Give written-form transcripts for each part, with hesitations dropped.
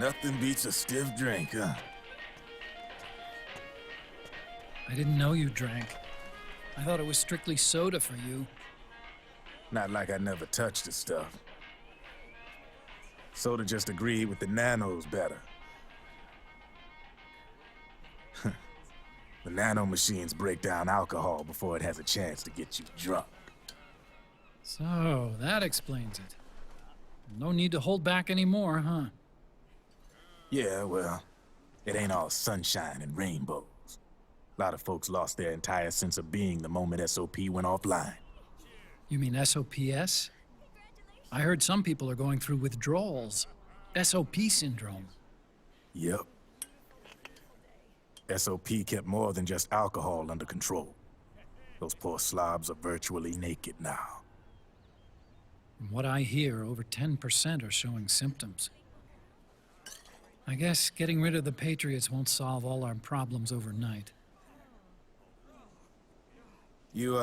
Nothing beats a stiff drink, huh? I didn't know you drank. I thought it was strictly soda for you. Not like I never touched the stuff. Soda just agreed with the nanos better. The nano machines break down alcohol before it has a chance to get you drunk. So, that explains it. No need to hold back anymore, huh? Yeah, well, it ain't all sunshine and rainbows. A lot of folks lost their entire sense of being the moment SOP went offline. You mean SOPS? I heard some people are going through withdrawals. SOP syndrome. Yep. SOP kept more than just alcohol under control. Those poor slobs are virtually naked now. From what I hear, over 10% are showing symptoms. I guess getting rid of the Patriots won't solve all our problems overnight. You,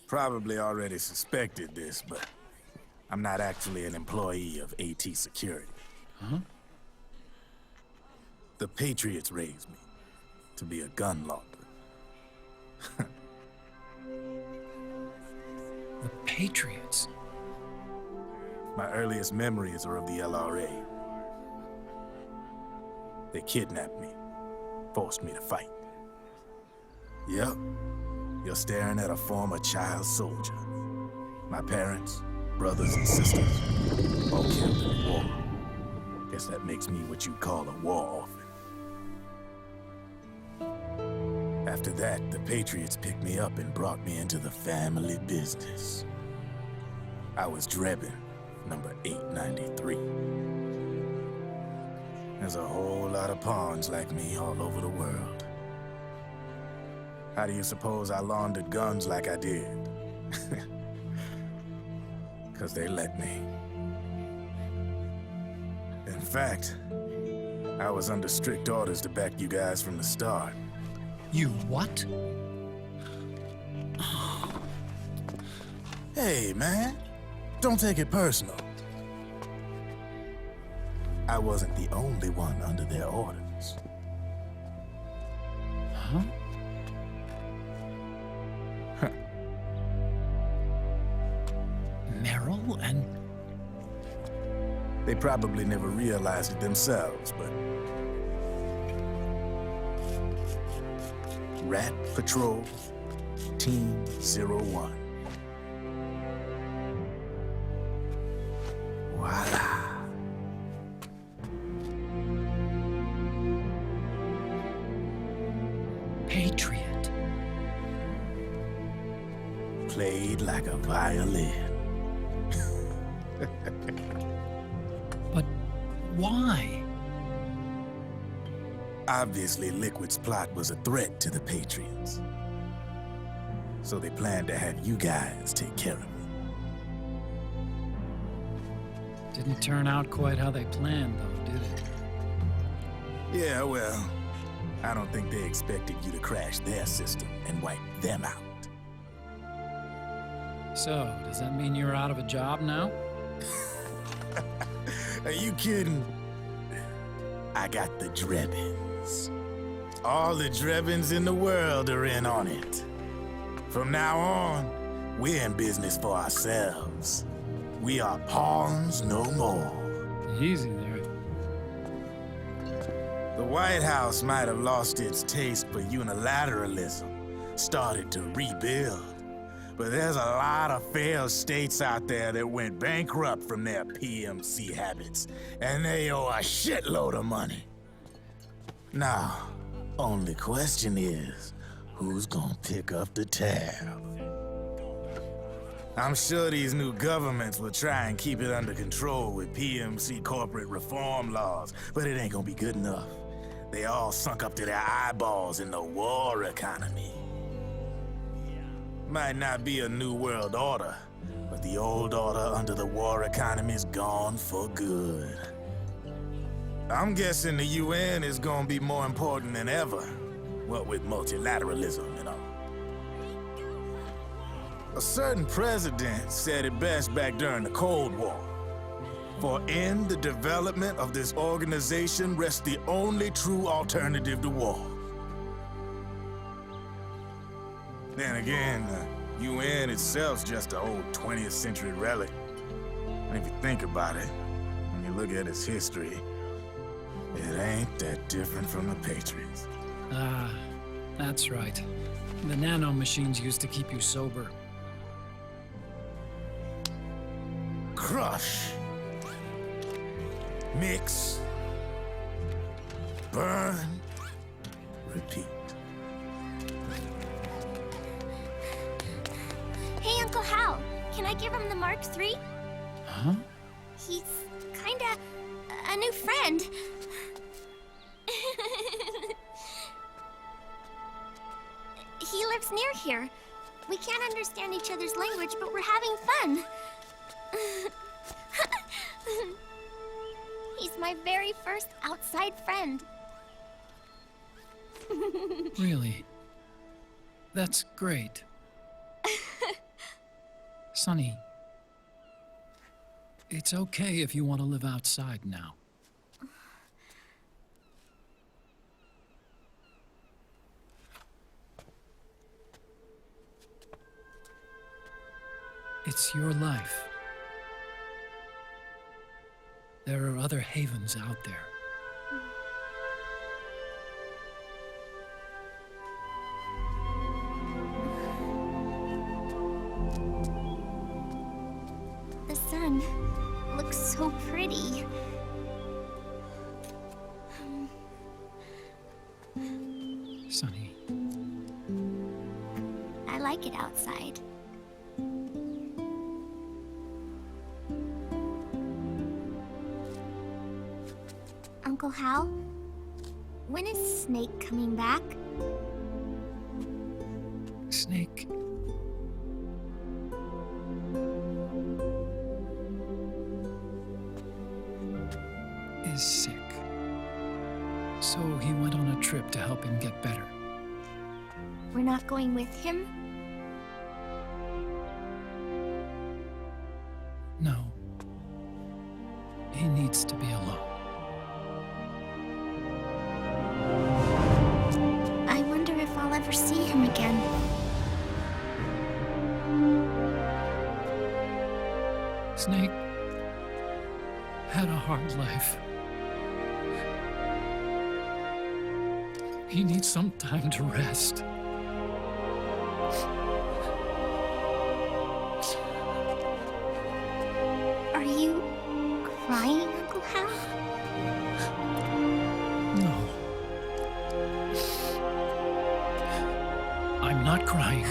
probably already suspected this, but I'm not actually an employee of AT Security. Huh? The Patriots raised me to be a gun launder. The Patriots? My earliest memories are of the LRA. They kidnapped me, forced me to fight. Yep, you're staring at a former child soldier. My parents, brothers and sisters, all killed in the war. Guess that makes me what you'd call a war orphan. After that, the Patriots picked me up and brought me into the family business. I was Drebin, number 893. There's a whole lot of pawns like me all over the world. How do you suppose I laundered guns like I did? 'Cause they let me. In fact, I was under strict orders to back you guys from the start. You what? Hey, man, don't take it personal. I wasn't the only one under their orders. Huh? Merrill and... They probably never realized it themselves, but... Rat Patrol, Team 01. Voila. Patriot. Played like a violin. But why? Obviously, Liquid's plot was a threat to the Patriots. So they planned to have you guys take care of it. Didn't turn out quite how they planned, though, did it? Yeah, well, I don't think they expected you to crash their system and wipe them out. So, does that mean you're out of a job now? Are you kidding? I got the Drebins. All the Drebins in the world are in on it. From now on, we're in business for ourselves. We are pawns no more. Easy there. The White House might have lost its taste for unilateralism, started to rebuild. But there's a lot of failed states out there that went bankrupt from their PMC habits, and they owe a shitload of money. Now, only question is, who's gonna pick up the tab? I'm sure these new governments will try and keep it under control with PMC corporate reform laws, but it ain't gonna be good enough. They all sunk up to their eyeballs in the war economy. Might not be a new world order, but the old order under the war economy's gone for good. I'm guessing the UN is gonna be more important than ever, what with multilateralism and all. A certain president said it best back during the Cold War. For in the development of this organization rests the only true alternative to war. Then again, the UN itself's just an old 20th century relic. And if you think about it, when you look at its history, it ain't that different from the Patriots. Ah, that's right. The nano-machines used to keep you sober. Crush. Mix. Burn. Repeat. Hey, Uncle Hal, can I give him the Mark III? Huh? He's kinda a new friend. He lives near here. We can't understand each other's language, but we're having fun. He's my very first outside friend. Really? That's great. Sonny, it's okay if you want to live outside now. It's your life. There are other havens out there. The sun looks so pretty. Sonny, I like it outside. Uncle Hal, when is Snake coming back? Snake. Is sick. So he went on a trip to help him get better. We're not going with him? No. He needs to be alone. I wonder if I'll ever see him again. Snake had a hard life. He needs some time to rest. Are you crying, Uncle Hal? No. I'm not crying.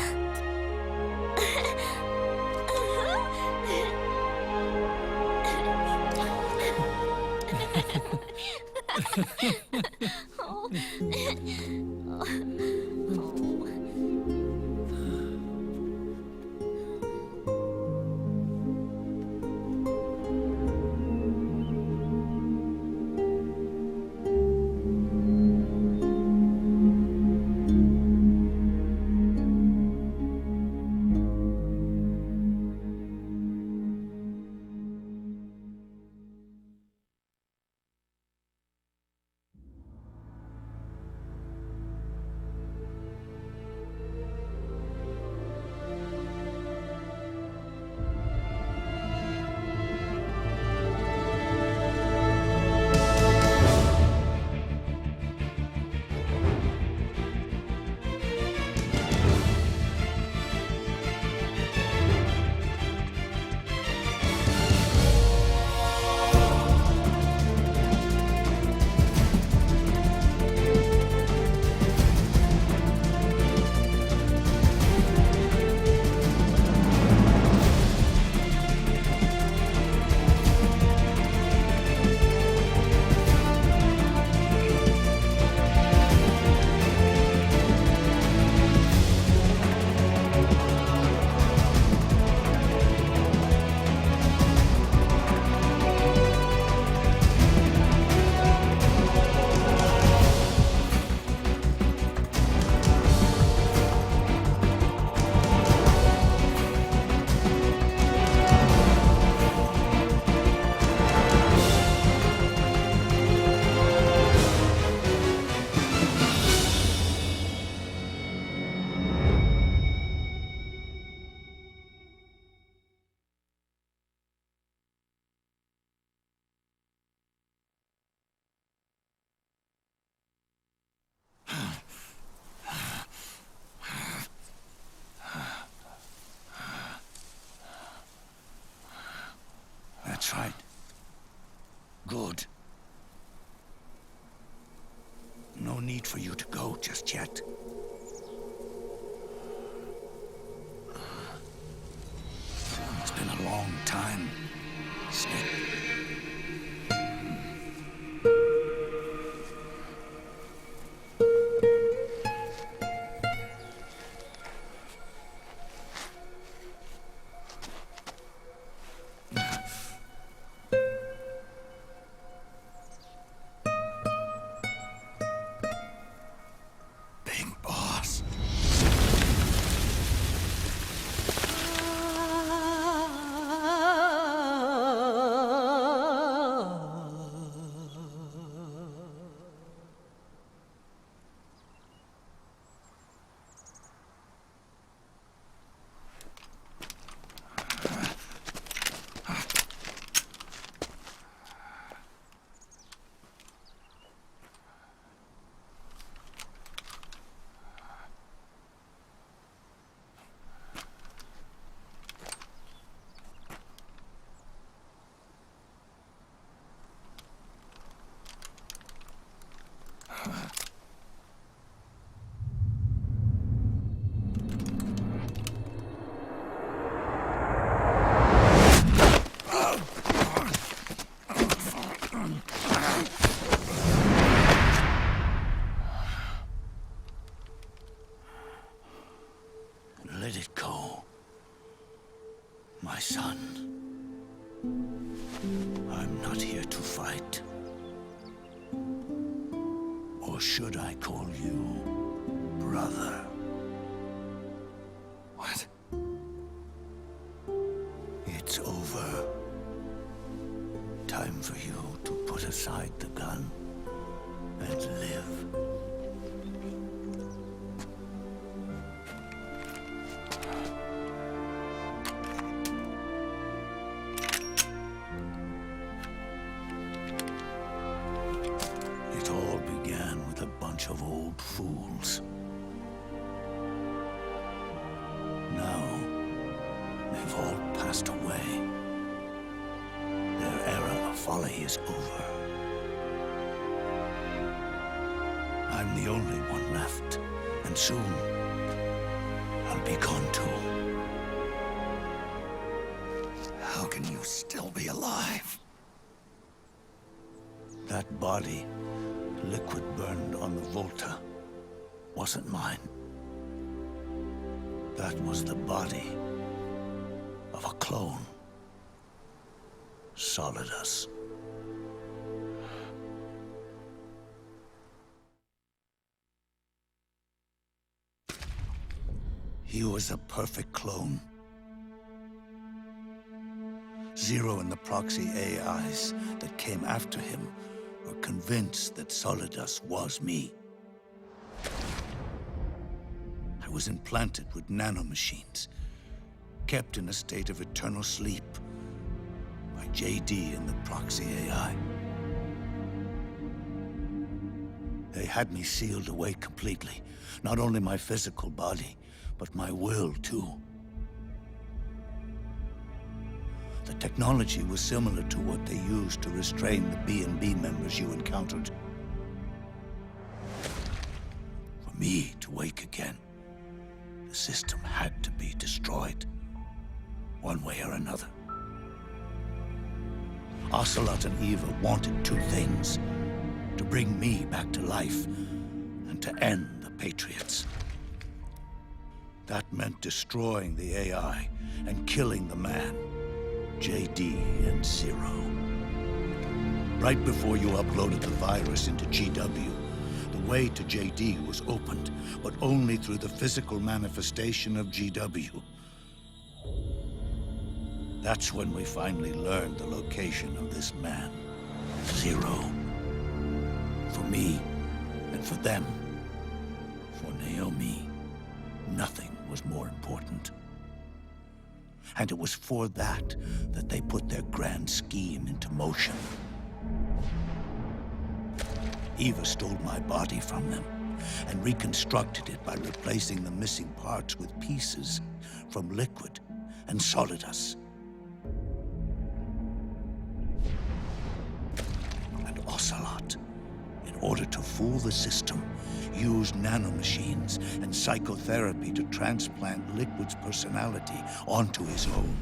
just yet. It's been a long time, Snake. Let it go, my son. I'm not here to fight. Or should I call you brother? What? It's over. Time for you to put aside the gun and live. Of old fools. Now, they've all passed away. Their era of folly is over. I'm the only one left, and soon I'll be gone too. How can you still be alive? That body, liquid burned on the Volta, wasn't mine. That was the body of a clone. Solidus. He was a perfect clone. Zero and the proxy AIs that came after him were convinced that Solidus was me. I was implanted with nanomachines, kept in a state of eternal sleep by JD and the proxy AI. They had me sealed away completely, not only my physical body, but my will too. The technology was similar to what they used to restrain the B&B members you encountered. For me to wake again, the system had to be destroyed, one way or another. Ocelot and Eva wanted two things: to bring me back to life and to end the Patriots. That meant destroying the AI and killing the man, JD and Zero. Right before you uploaded the virus into GW, the way to JD was opened, but only through the physical manifestation of GW. That's when we finally learned the location of this man, Zero. For me, and for them, for Naomi, nothing was more important. And it was for that they put their grand scheme into motion. Eva stole my body from them and reconstructed it by replacing the missing parts with pieces from Liquid and Solidus. And Ocelot, in order to fool the system, used nanomachines and psychotherapy to transplant Liquid's personality onto his own.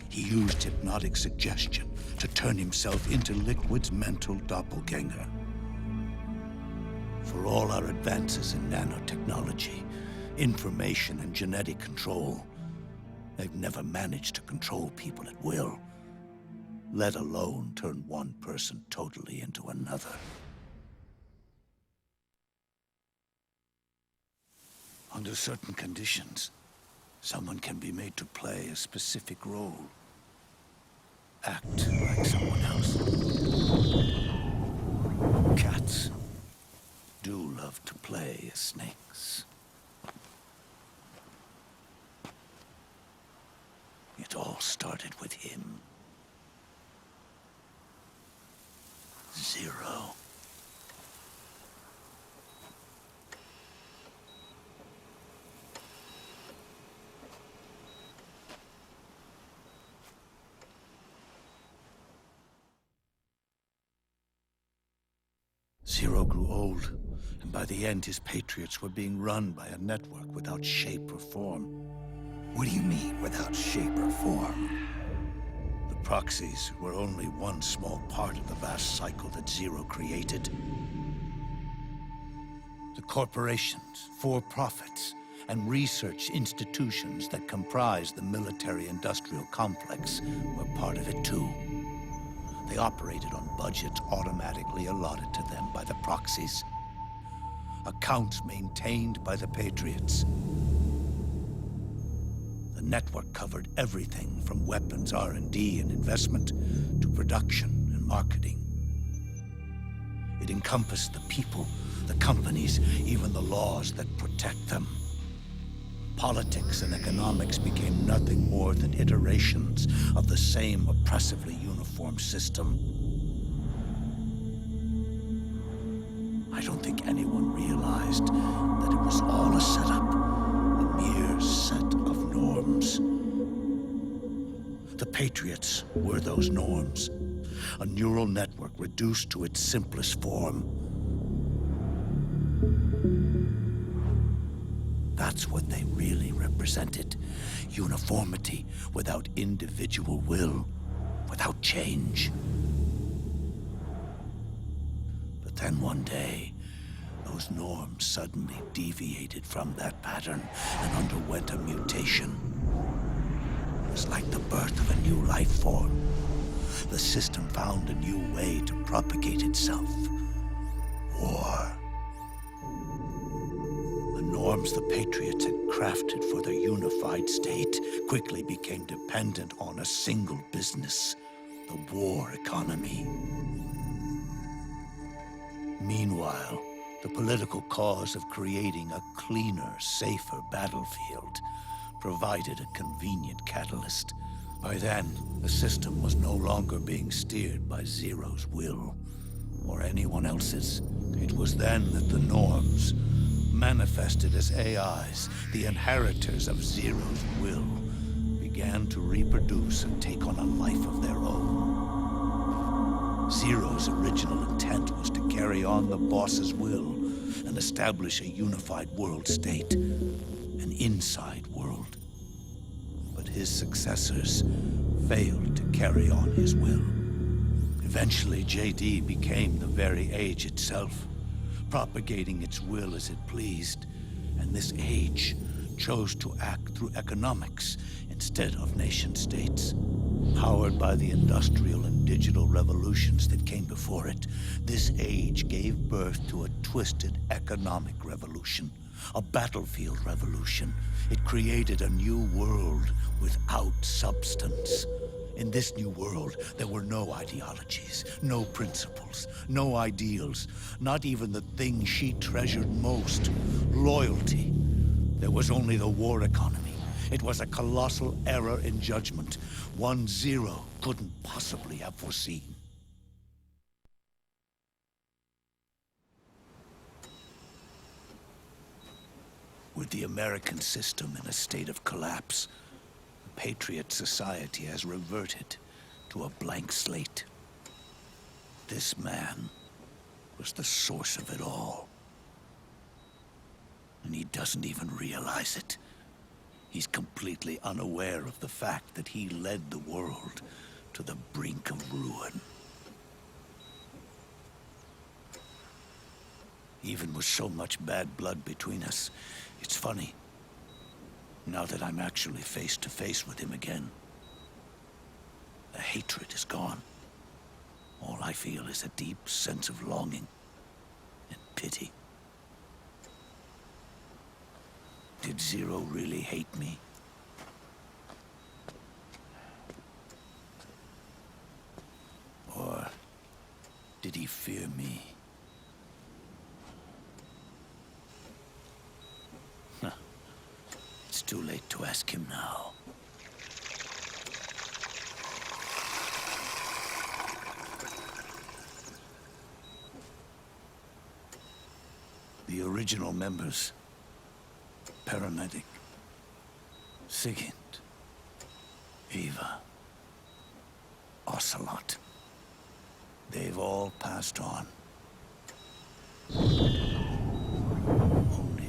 He used hypnotic suggestion to turn himself into Liquid's mental doppelganger. For all our advances in nanotechnology, information and genetic control, they've never managed to control people at will, let alone turn one person totally into another. Under certain conditions, someone can be made to play a specific role. Act like someone else. Cats do love to play as snakes. It all started with him. Zero. Zero grew old, and by the end his Patriots were being run by a network without shape or form. What do you mean, without shape or form? The proxies were only one small part of the vast cycle that Zero created. The corporations, for-profits, and research institutions that comprise the military-industrial complex were part of it too. They operated on budgets automatically allotted to them by the proxies. Accounts maintained by the Patriots. The network covered everything from weapons R&D and investment to production and marketing. It encompassed the people, the companies, even the laws that protect them. Politics and economics became nothing more than iterations of the same oppressively uniform system. I don't think anyone realized that it was all a setup, a mere set of norms. The Patriots were those norms, a neural network reduced to its simplest form. That's what they really represented. Uniformity without individual will, without change. But then one day, those norms suddenly deviated from that pattern and underwent a mutation. It was like the birth of a new life form. The system found a new way to propagate itself. War. The norms the Patriots had crafted for their unified state quickly became dependent on a single business, the war economy. Meanwhile, the political cause of creating a cleaner, safer battlefield provided a convenient catalyst. By then, the system was no longer being steered by Zero's will, or anyone else's. It was then that the norms, manifested as AIs, the inheritors of Zero's will, began to reproduce and take on a life of their own. Zero's original intent was to carry on the boss's will and establish a unified world state, an inside world. But his successors failed to carry on his will. Eventually, JD became the very age itself, propagating its will as it pleased, and this age chose to act through economics instead of nation-states. Powered by the industrial and digital revolutions that came before it, this age gave birth to a twisted economic revolution, a battlefield revolution. It created a new world without substance. In this new world, there were no ideologies, no principles, no ideals, not even the thing she treasured most, loyalty. There was only the war economy. It was a colossal error in judgment, one Zero couldn't possibly have foreseen. With the American system in a state of collapse, the Patriot society has reverted to a blank slate. This man was the source of it all. And he doesn't even realize it. He's completely unaware of the fact that he led the world to the brink of ruin. Even with so much bad blood between us, it's funny. Now that I'm actually face to face with him again, the hatred is gone. All I feel is a deep sense of longing and pity. Did Zero really hate me? Or did he fear me? Huh. It's too late to ask him now. The original members, Paramedic, Sigint, Eva, Ocelot. They've all passed on. Only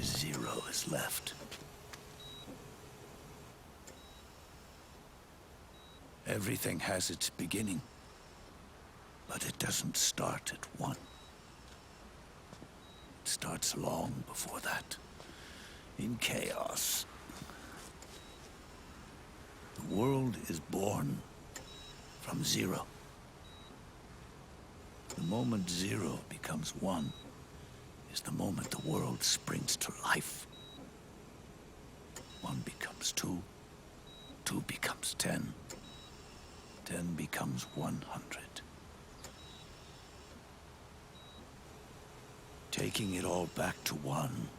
Zero is left. Everything has its beginning, but it doesn't start at one. It starts long before that. In chaos. The world is born from zero. The moment zero becomes one is the moment the world springs to life. One becomes two, two becomes 10, 10 becomes 100. Taking it all back to one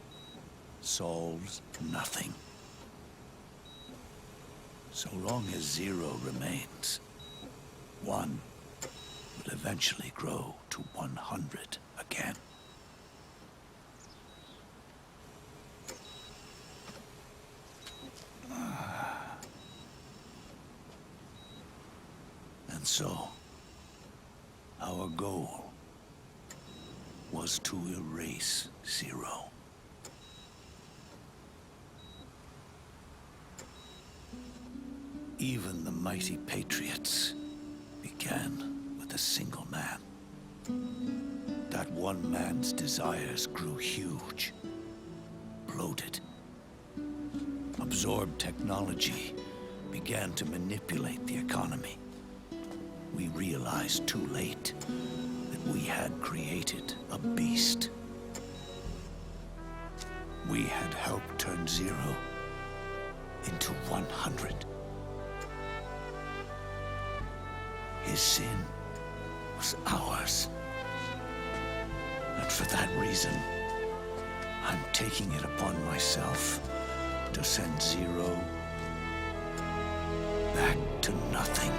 solves nothing. So long as zero remains, one will eventually grow to 100 again. And so, our goal was to erase zero. Even the mighty Patriots began with a single man. That one man's desires grew huge, bloated, absorbed technology, began to manipulate the economy. We realized too late that we had created a beast. We had helped turn zero into 100. His sin was ours. And for that reason, I'm taking it upon myself to send zero back to nothing.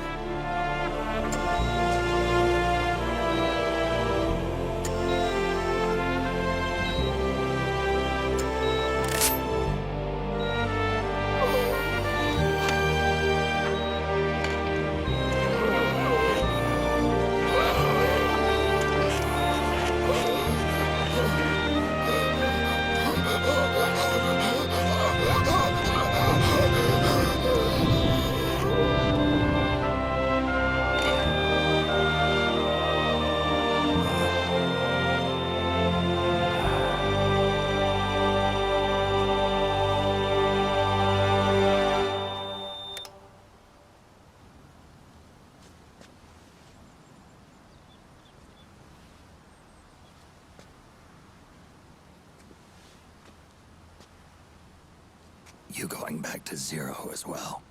You going back to zero as well?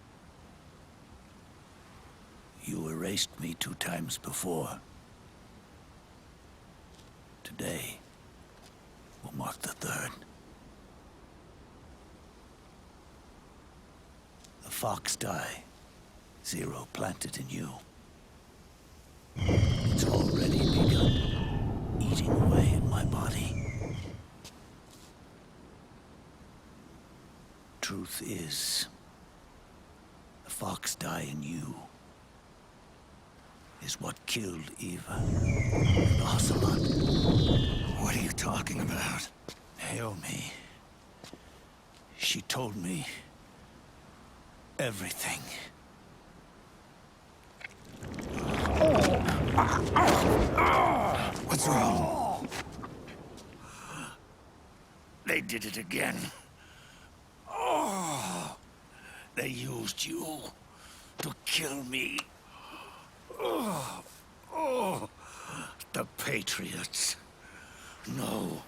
You erased me 2 times before. Today will mark the 3rd. The fox die zero planted in you. It's already begun eating away at my body. Truth is, the fox die in you is what killed Eva and Ocelot. What are you talking about? Hail me, She told me everything. What's wrong? They did it again. They used you to kill me. The Patriots. No,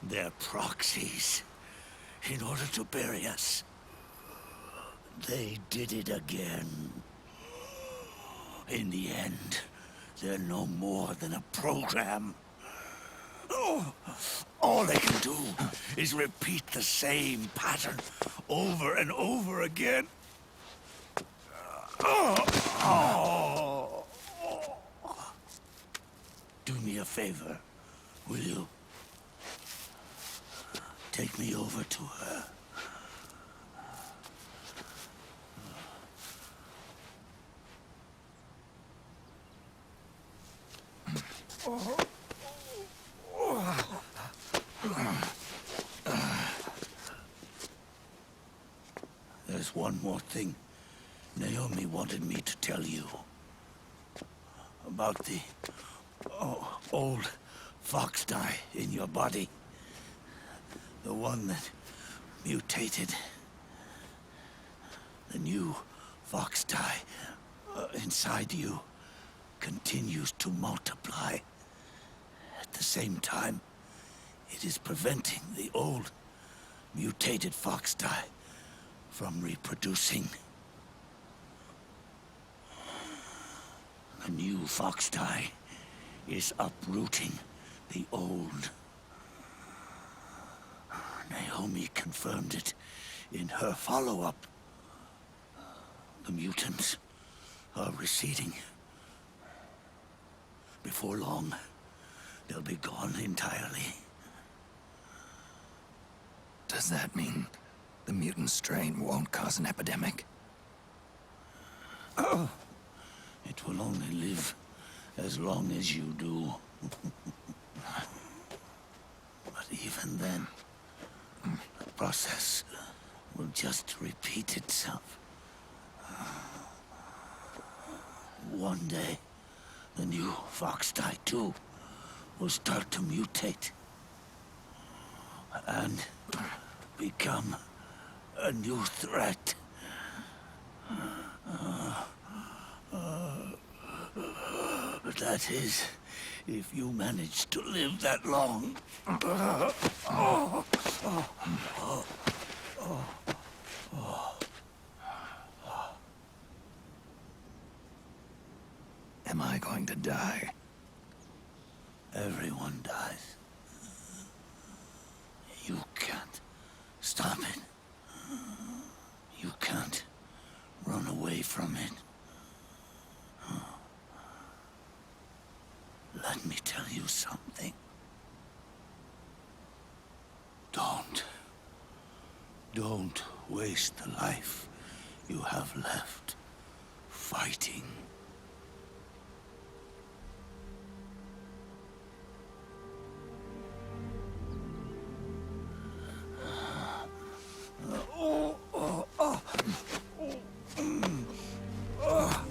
they're proxies. In order to bury us. They did it again. In the end, they're no more than a program. All they can do is repeat the same pattern over and over again. Do me a favor, will you? Take me over to her. There's one more thing Naomi wanted me to tell you. About the old fox dye in your body. The one that mutated. The new fox dye inside you continues to multiply. At the same time, it is preventing the old mutated fox dye from reproducing. The new fox dye is uprooting the old. Naomi confirmed it in her follow-up. The mutants are receding. Before long, they'll be gone entirely. Does that mean the mutant strain won't cause an epidemic? It will only live as long as you do. But even then, the process will just repeat itself. One day, the new fox dye too will start to mutate and become a new threat. That is, if you manage to live that long. Am I going to die? Everyone dies. You can't stop it. You can't run away from it. Let me tell you something. Don't waste the life you have left fighting.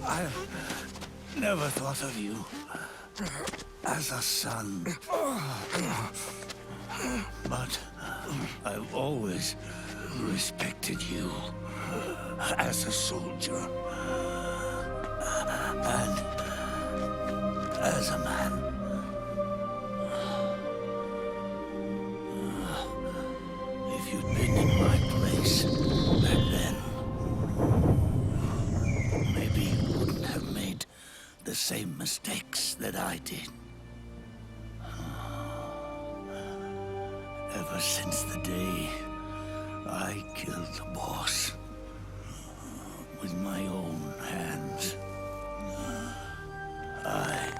I never thought of you as a son. But I've always respected you as a soldier and as a man. If you'd been in my place back then, maybe you wouldn't have made the same mistakes that I did. Ever since the day I killed the boss with my own hands, I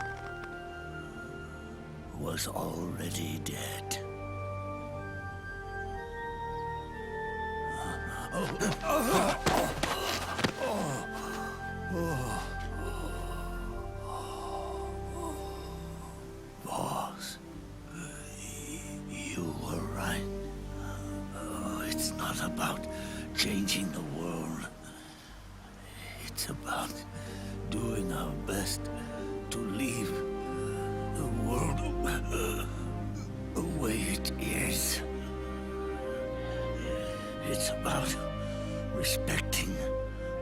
was already dead. Boss, you were right. It's not not about changing the world. It's about doing our best to leave the world the way it is. It's about respecting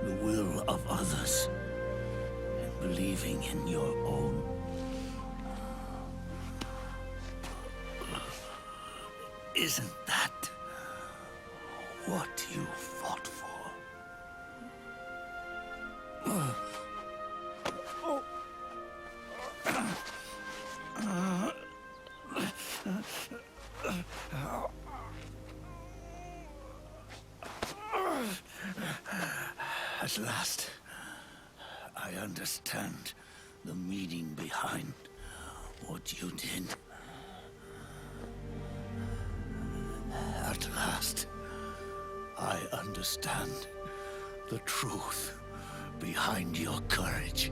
the will of others and believing in your own. Isn't that what you fought for? At last, I understand the meaning behind what you did. At last, I understand the truth behind your courage.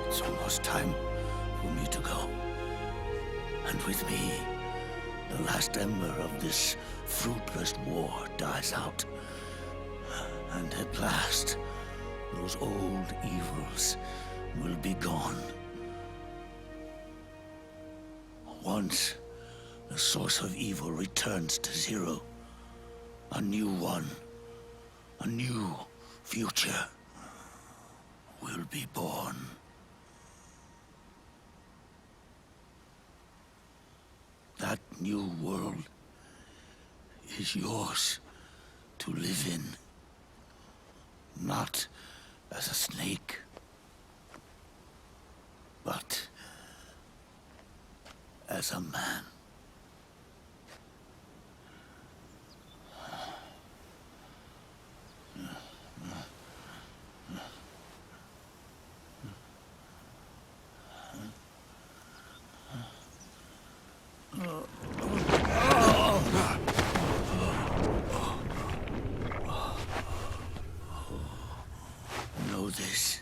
It's almost time for me to go. And with me, the last ember of this fruitless war dies out. And at last, those old evils will be gone. Once the source of evil returns to zero, a new one, a new future will be born. That new world is yours to live in, not as a snake, but as a man. Know this.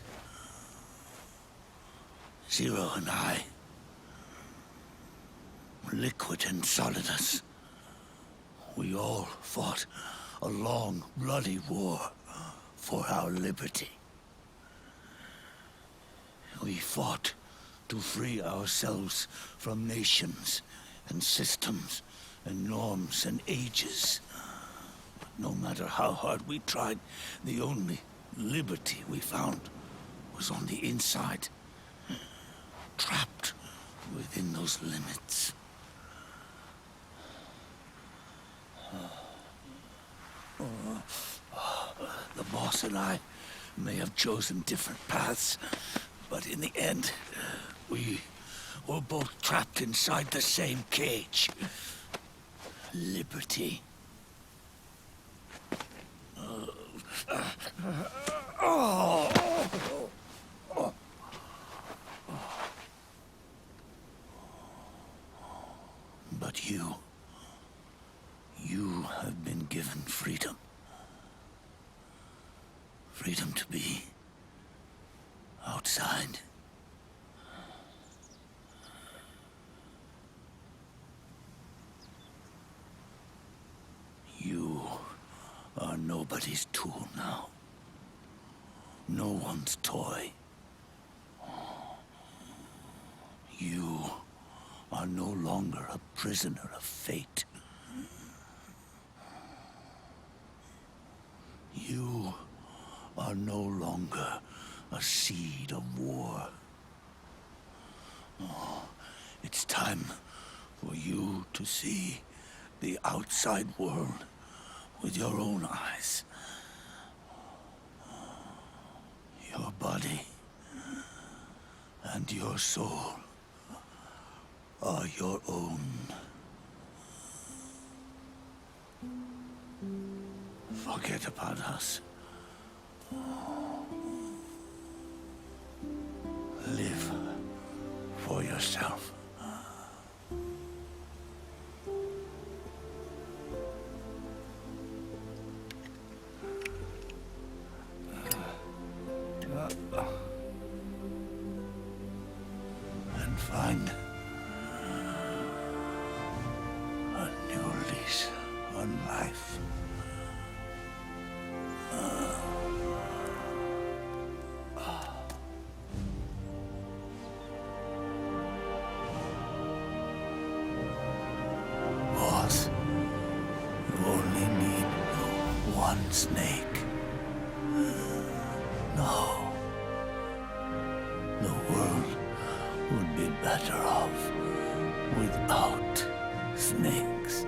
Zero and I, liquid and solidus, we all fought a long, bloody war for our liberty. We fought to free ourselves from nations and systems and norms and ages. But no matter how hard we tried, the only liberty we found was on the inside, trapped within those limits. The boss and I may have chosen different paths, but in the end, we were both trapped inside the same cage. Liberty. But you have been given freedom. Freedom to be outside. You are nobody's tool now. No one's toy. You are no longer a prisoner of fate. You are no longer a seed of war. It's time for you to see the outside world with your own eyes. Your body and your soul are your own. Forget about us. Live for yourself. And find a new lease on life. Boss, you only need one snake. No. The world would be better off without snakes.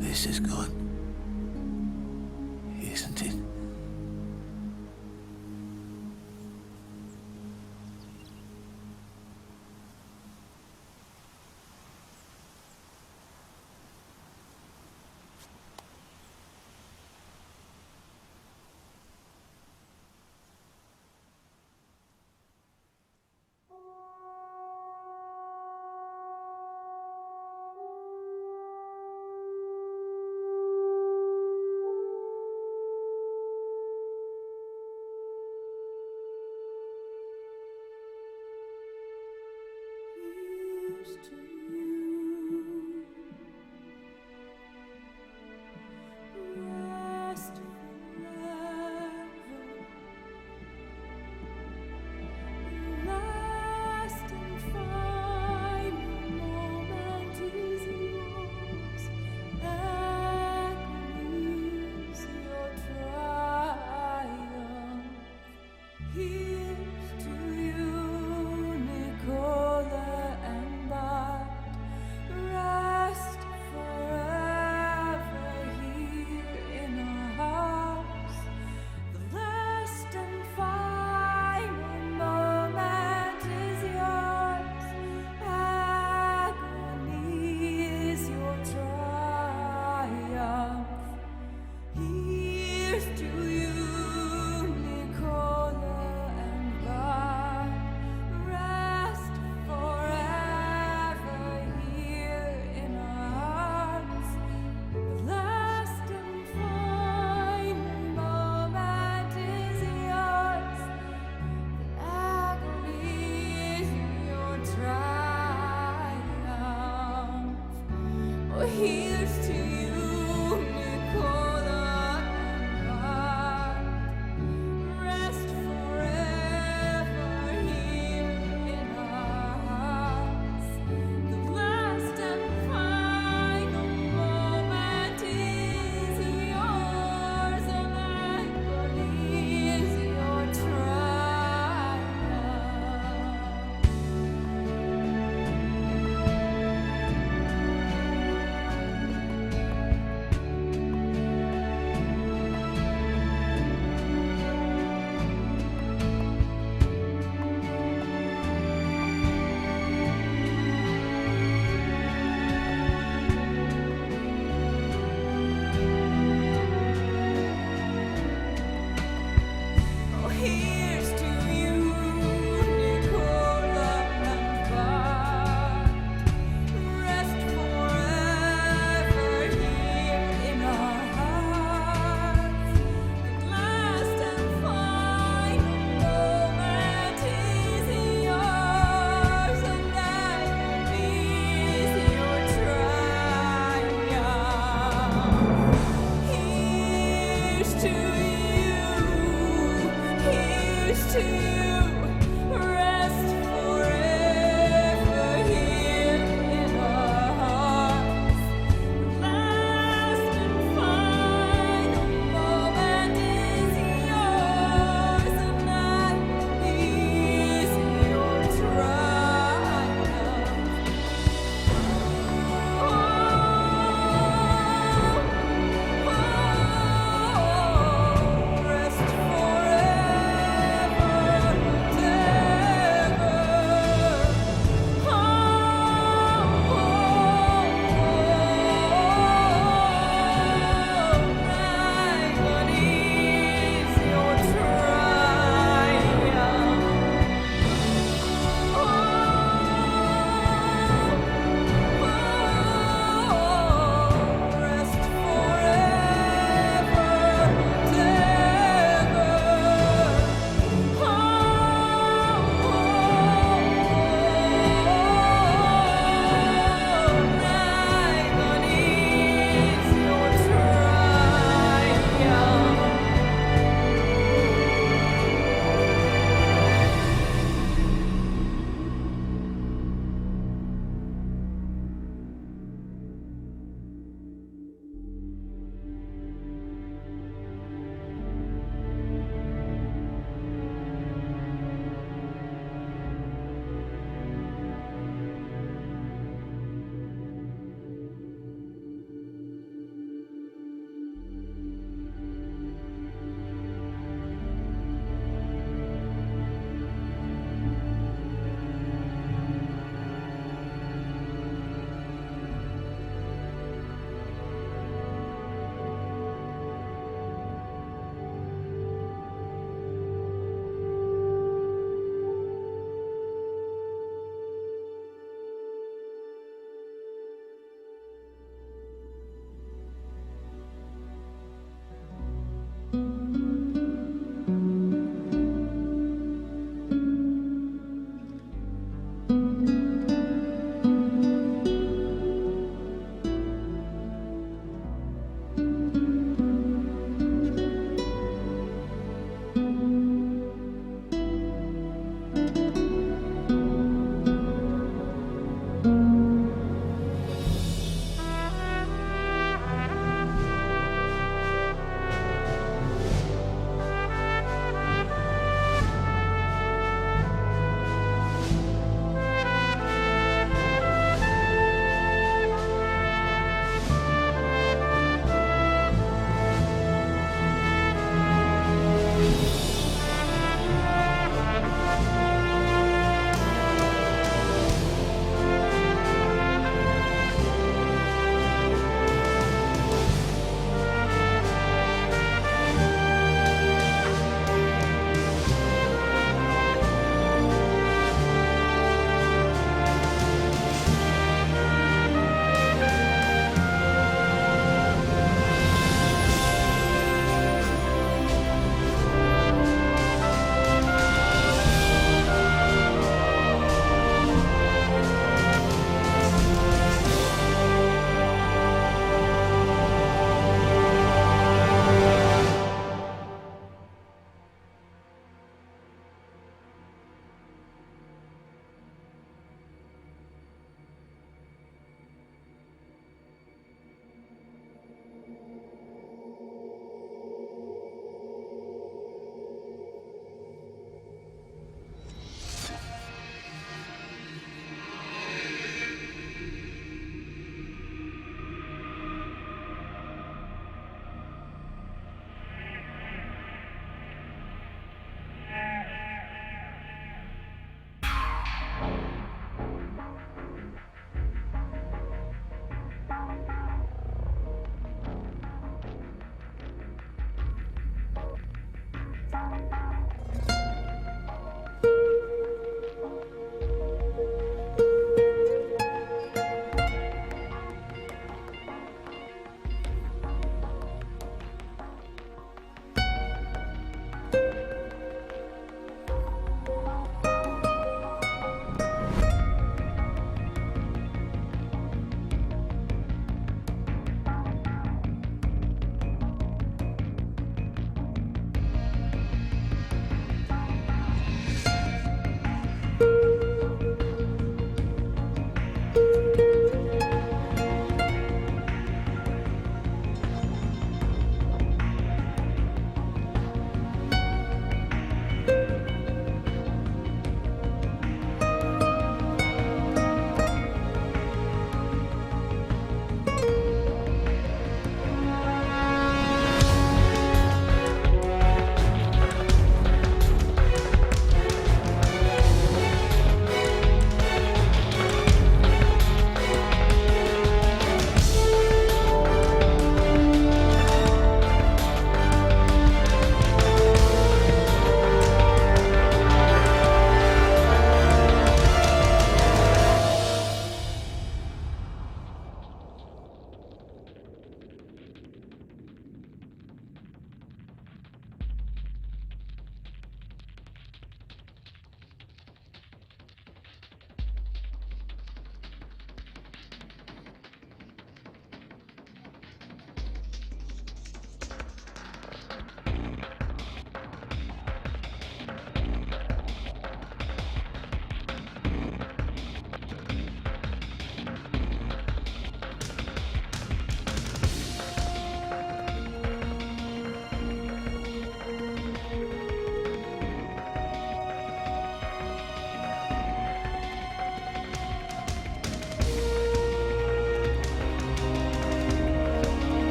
This is good, isn't it?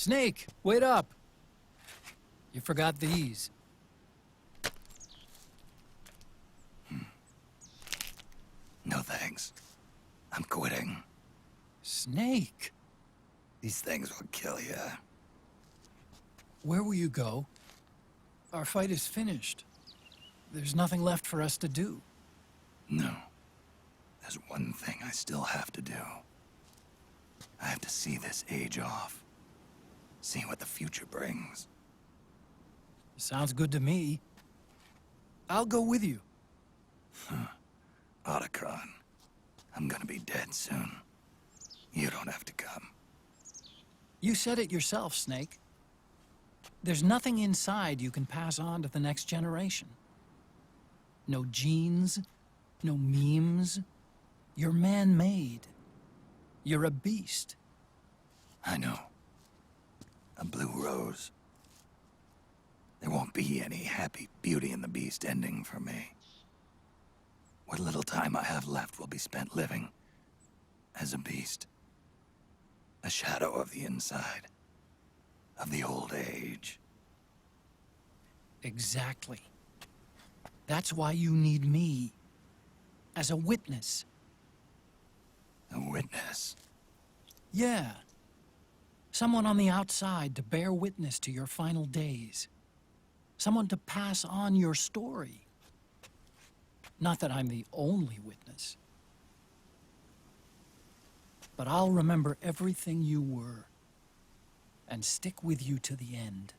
Snake, wait up! You forgot these. No thanks. I'm quitting. Snake! These things will kill you. Where will you go? Our fight is finished. There's nothing left for us to do. No. There's one thing I still have to do. I have to see this age off. See what the future brings. Sounds good to me. I'll go with you. Otacron, I'm gonna be dead soon. You don't have to come. You said it yourself, Snake. There's nothing inside you can pass on to the next generation. No genes, no memes. You're man-made. You're a beast. I know. A blue rose. There won't be any happy Beauty and the Beast ending for me. What little time I have left will be spent living as a beast. A shadow of the inside. Of the old age. Exactly. That's why you need me. As a witness. A witness. Yeah. Someone on the outside to bear witness to your final days. Someone to pass on your story. Not that I'm the only witness. But I'll remember everything you were. And stick with you to the end.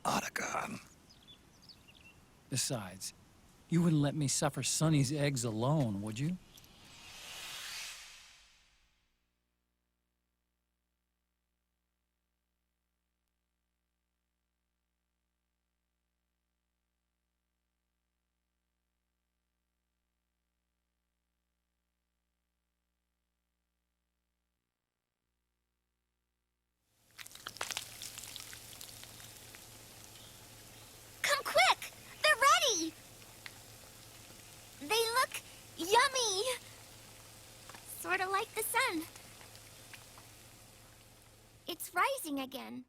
Otacron. Besides, you wouldn't let me suffer Sonny's eggs alone, would you? Come quick! They're ready! They look yummy! Sort of like the sun. It's rising again.